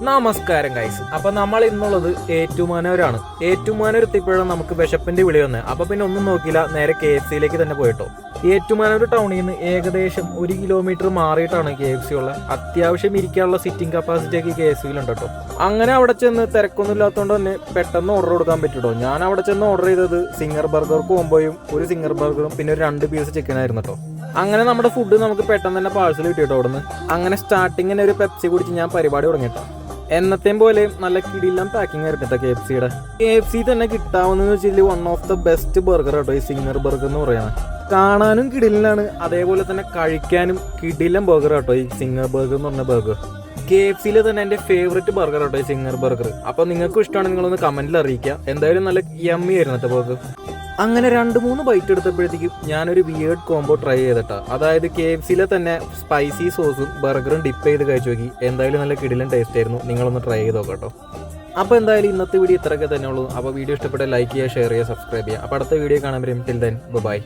നമസ്കാരം ഗൈസ്. അപ്പൊ നമ്മൾ ഇന്നുള്ളത് ഏറ്റുമാനൂരാണ്. ഏറ്റുമാനൂർ എത്തിയപ്പോഴും നമുക്ക് വിശപ്പിന്റെ വിളി വന്നത്. അപ്പൊ പിന്നെ ഒന്നും നോക്കിയില്ല, നേരെ KFC തന്നെ പോയിട്ടോ. ഏറ്റുമാനൂർ ടൗണിൽ നിന്ന് ഏകദേശം 1 കിലോമീറ്റർ മാറിയിട്ടാണ് KFC ഉള്ളത്. അത്യാവശ്യം ഇരിക്കാനുള്ള സിറ്റിംഗ് കപ്പാസിറ്റി ഒക്കെ KFC-യിലുണ്ട് കേട്ടോ. അങ്ങനെ അവിടെ ചെന്ന് തിരക്കൊന്നും ഇല്ലാത്തതുകൊണ്ട് തന്നെ പെട്ടെന്ന് ഓർഡർ കൊടുക്കാൻ പറ്റുട്ടോ. ഞാൻ അവിടെ ചെന്ന് ഓർഡർ ചെയ്തത് സിംഗർ ബർഗർ കോംബോയും ഒരു സിംഗർ ബർഗറും പിന്നെ ഒരു 2 പീസ് ചിക്കൻ ആയിരുന്നു കേട്ടോ. അങ്ങനെ നമ്മുടെ ഫുഡ് നമുക്ക് പെട്ടെന്ന് തന്നെ പാഴ്സൽ കിട്ടിയിട്ടോ അവിടുന്ന്. അങ്ങനെ സ്റ്റാർട്ടിങ് തന്നെ ഒരു പെപ്സി കുടിച്ച് ഞാൻ പരിപാടി തുടങ്ങിട്ടോ. എന്നത്തെയും പോലെ നല്ല കിടിലം പാക്കിംഗ് ആയിരുന്നു KFC-യുടെ. KFC തന്നെ കിട്ടാവുന്നതെന്ന് വെച്ചാൽ one of the best burger കേട്ടോ ഈ സിംഗർ ബർഗർ എന്ന് പറയുന്നത്. കാണാനും കിടിലാണ്, അതേപോലെ തന്നെ കഴിക്കാനും കിടിലം ബർഗർ കേട്ടോ ഈ സിംഗർ ബർഗർ എന്ന് പറഞ്ഞ ബർഗർ. KFC-യിൽ തന്നെ എൻ്റെ ഫേവറേറ്റ് ബർഗർ കേട്ടോ ഈ സിംഗർ ബർഗർ. അപ്പോൾ നിങ്ങൾക്കും ഇഷ്ടമാണെങ്കിൽ നിങ്ങളൊന്ന് കമൻറ്റിൽ അറിയിക്കുക. എന്തായാലും നല്ല യമ്മി ആയിരുന്നു കേട്ടോ ബർഗർ. അങ്ങനെ 2-3 ബൈറ്റ് എടുത്തപ്പോഴത്തേക്കും ഞാനൊരു വിയേർഡ് കോംബോ ട്രൈ ചെയ്തിട്ടാ. അതായത് KFC-യിലെ തന്നെ സ്പൈസി സോസും ബർഗറും ഡിപ്പ് ചെയ്ത് കഴിച്ചു നോക്കി. എന്തായാലും നല്ല കിടിലൻ ടേസ്റ്റ് ആയിരുന്നു. നിങ്ങളൊന്ന് ട്രൈ ചെയ്ത് നോക്കാം കേട്ടോ. അപ്പോൾ എന്തായാലും ഇന്നത്തെ വീഡിയോ ഇത്രയൊക്കെ തന്നെ ഉള്ളൂ. അപ്പോൾ വീഡിയോ ഇഷ്ടപ്പെട്ട ലൈക്ക് ചെയ്യുക, ഷെയർ ചെയ്യുക, സബ്സ്ക്രൈബ് ചെയ്യുക. അപ്പോൾ അടുത്ത വീഡിയോ കാണാൻ വരും. Till then bye.